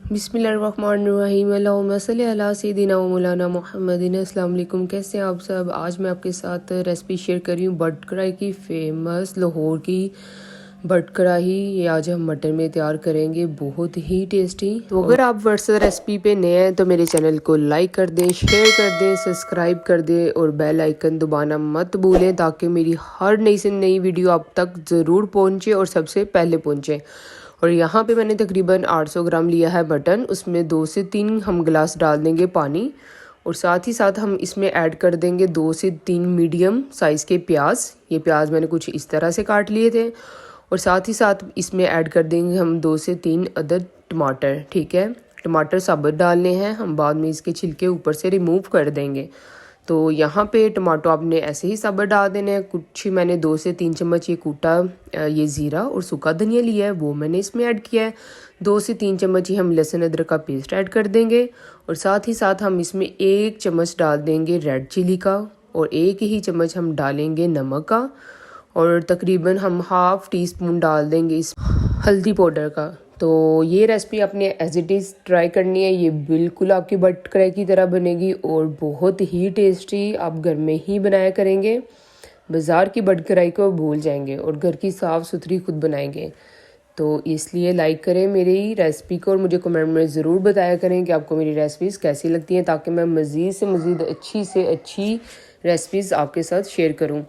बिस्मिल्लाहिर्रहमानिर्रहीम अल्लाहुम्मा सल्ली अला सय्यिदिना व मौलाना मुहम्मदिन। अस्सलाम वालेकुम, कैसे हैं आप सब। आज मैं आपके साथ रेसिपी शेयर कर रही हूँ बट कढ़ाई की, फेमस लाहौर की बट कढ़ाई। ये आज हम मटन में तैयार करेंगे, बहुत ही टेस्टी। तो अगर आप व्हाट्सएप रेसिपी पे नए हैं तो मेरे चैनल को लाइक कर दें, शेयर कर दें, सब्सक्राइब कर दें और बेल आइकन दबाना मत भूलें ताकि मेरी हर नई से नई वीडियो आप तक ज़रूर पहुँचे और सबसे पहले पहुँचे। और यहाँ पे मैंने तकरीबन 800 ग्राम लिया है मटन, उसमें 2 से 3 हम गिलास डाल देंगे पानी। और साथ ही साथ हम इसमें ऐड कर देंगे 2 से 3 मीडियम साइज़ के प्याज। ये प्याज मैंने कुछ इस तरह से काट लिए थे। और साथ ही साथ इसमें ऐड कर देंगे हम 2 से 3 अदद टमाटर। ठीक है, टमाटर साबुत डालने हैं, हम बाद में इसके छिलके ऊपर से रिमूव कर देंगे। तो यहाँ पे टमाटो आपने ऐसे ही साबुत डाल देने हैं। कुछ मैंने 2 से 3 चम्मच ये कूटा ये ज़ीरा और सूखा धनिया लिया है, वो मैंने इसमें ऐड किया है। 2 से 3 चम्मच ही हम लहसुन अदरक का पेस्ट ऐड कर देंगे। और साथ ही साथ हम इसमें 1 चम्मच डाल देंगे रेड चिली का और 1 ही चम्मच हम डालेंगे नमक का। और तकरीबन हम हाफ़ टी स्पून डाल देंगे इस हल्दी पाउडर का। तो ये रेसिपी आपने एज इट इज़ ट्राई करनी है, ये बिल्कुल आपकी बट कढ़ाई की तरह बनेगी और बहुत ही टेस्टी। आप घर में ही बनाया करेंगे, बाज़ार की बट कढ़ाई को भूल जाएंगे और घर की साफ़ सुथरी खुद बनाएंगे। तो इसलिए लाइक करें मेरी रेसिपी को और मुझे कमेंट में ज़रूर बताया करें कि आपको मेरी रेसिपीज़ कैसी लगती हैं, ताकि मैं मज़ीद से मज़ीद अच्छी से अच्छी रेसिपीज़ आपके साथ शेयर करूं।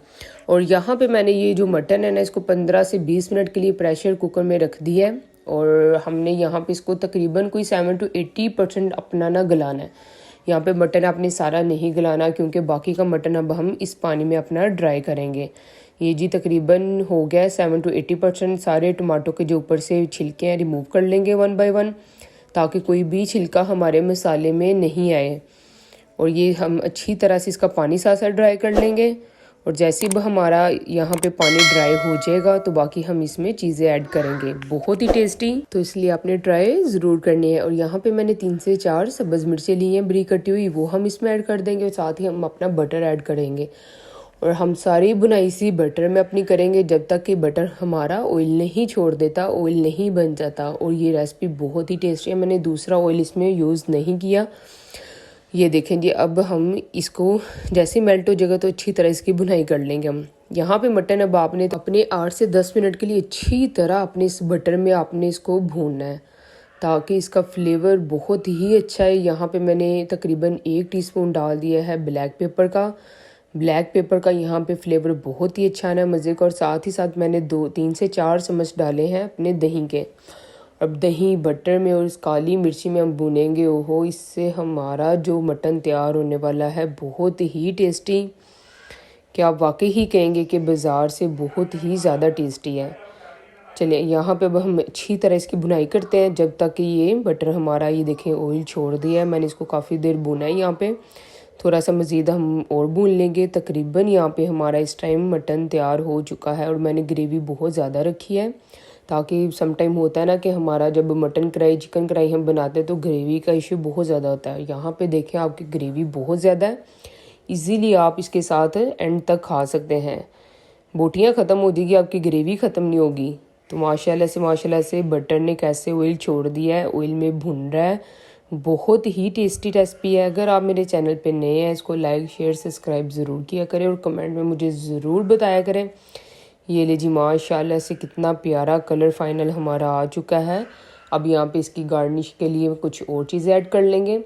और यहाँ पे मैंने ये जो मटन है ना, इसको 15 से 20 मिनट के लिए प्रेशर कुकर में रख दिया है। और हमने यहाँ पे इसको तकरीबन कोई 70 to 80% अपना ना गलाना है। यहाँ पे मटन आपने सारा नहीं गलाना, क्योंकि बाकी का मटन अब हम इस पानी में अपना ड्राई करेंगे। ये जी तकरीबन हो गया 70 to 80%। सारे टमाटो के जो ऊपर से छिलके हैं रिमूव कर लेंगे 1 by 1, ताकि कोई भी छिलका हमारे मसाले में नहीं आए। और ये हम अच्छी तरह से इसका पानी साथ साथ ड्राई कर लेंगे। और जैसे ही हमारा यहाँ पे पानी ड्राई हो जाएगा तो बाकी हम इसमें चीज़ें ऐड करेंगे, बहुत ही टेस्टी। तो इसलिए आपने ट्राई ज़रूर करनी है। और यहाँ पे मैंने 3 से 4 सब्ज़ मिर्चें ली हैं बरीक कटी हुई, वो हम इसमें ऐड कर देंगे। और साथ ही हम अपना बटर ऐड करेंगे और हम सारी बुनाई इसी बटर में अपनी करेंगे जब तक कि बटर हमारा ऑयल नहीं छोड़ देता, ऑयल नहीं बन जाता। और ये रेसिपी बहुत ही टेस्टी है, मैंने दूसरा ऑयल इसमें यूज़ नहीं किया। ये देखें जी, अब हम इसको जैसे मेल्ट हो जाएगा तो अच्छी तरह इसकी बुनाई कर लेंगे हम। यहाँ पे मटन अब आपने अपने 8 से 10 मिनट के लिए अच्छी तरह अपने इस बटर में आपने इसको भूनना है, ताकि इसका फ्लेवर बहुत ही अच्छा है। यहाँ पे मैंने तकरीबन 1 टीस्पून डाल दिया है ब्लैक पेपर का। ब्लैक पेपर का यहाँ पे फ्लेवर बहुत ही अच्छा है मज़े का। और साथ ही साथ मैंने 3 से 4 चम्मच डाले हैं अपने दही के। अब दही बटर में और इस काली मिर्ची में हम भुनेंगे, ओहो, इससे हमारा जो मटन तैयार होने वाला है बहुत ही टेस्टी, कि आप वाकई ही कहेंगे कि बाज़ार से बहुत ही ज़्यादा टेस्टी है। चलिए यहाँ पे अब हम अच्छी तरह इसकी भुनाई करते हैं जब तक कि ये बटर हमारा, ये देखें ऑयल छोड़ दिया है। मैंने इसको काफ़ी देर भुना है, यहाँ पे थोड़ा सा मज़ीद हम और भून लेंगे। तकरीबन यहाँ पे हमारा इस टाइम मटन तैयार हो चुका है। और मैंने ग्रेवी बहुत ज़्यादा रखी है, ताकि सम टाइम होता है ना कि हमारा जब मटन कढ़ाई चिकन कढ़ाई हम बनाते हैं तो ग्रेवी का इशू बहुत ज़्यादा होता है। यहाँ पे देखें आपकी ग्रेवी बहुत ज़्यादा है, इजीली आप इसके साथ एंड तक खा सकते हैं। बोटियाँ ख़त्म हो जाएगी, आपकी ग्रेवी ख़त्म नहीं होगी। तो माशाल्लाह से बटर ने कैसे ऑयल छोड़ दिया है, ऑयल में भुन रहा है। बहुत ही टेस्टी रेसिपी है। अगर आप मेरे चैनल पे नए हैं, इसको लाइक शेयर सब्सक्राइब ज़रूर किया करें और कमेंट में मुझे ज़रूर बताया करें। ये ले जी, माशाल्लाह से कितना प्यारा कलर फाइनल हमारा आ चुका है। अब यहाँ पे इसकी गार्निश के लिए कुछ और चीज़ें ऐड कर लेंगे।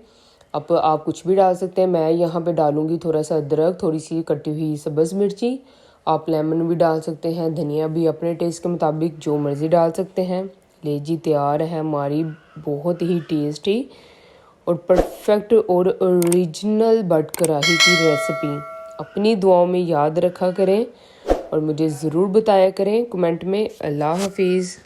अब आप कुछ भी डाल सकते हैं, मैं यहाँ पे डालूँगी थोड़ा सा अदरक, थोड़ी सी कटी हुई सब्ज़ मिर्ची। आप लेमन भी डाल सकते हैं, धनिया भी अपने टेस्ट के मुताबिक जो मर्ज़ी डाल सकते हैं। ले जी, तैयार है हमारी बहुत ही टेस्टी और परफेक्ट और ओरिजिनल बट कढ़ाई की रेसिपी। अपनी दुआओं में याद रखा करें और मुझे ज़रूर बताया करें कमेंट में। अल्लाह हाफिज़।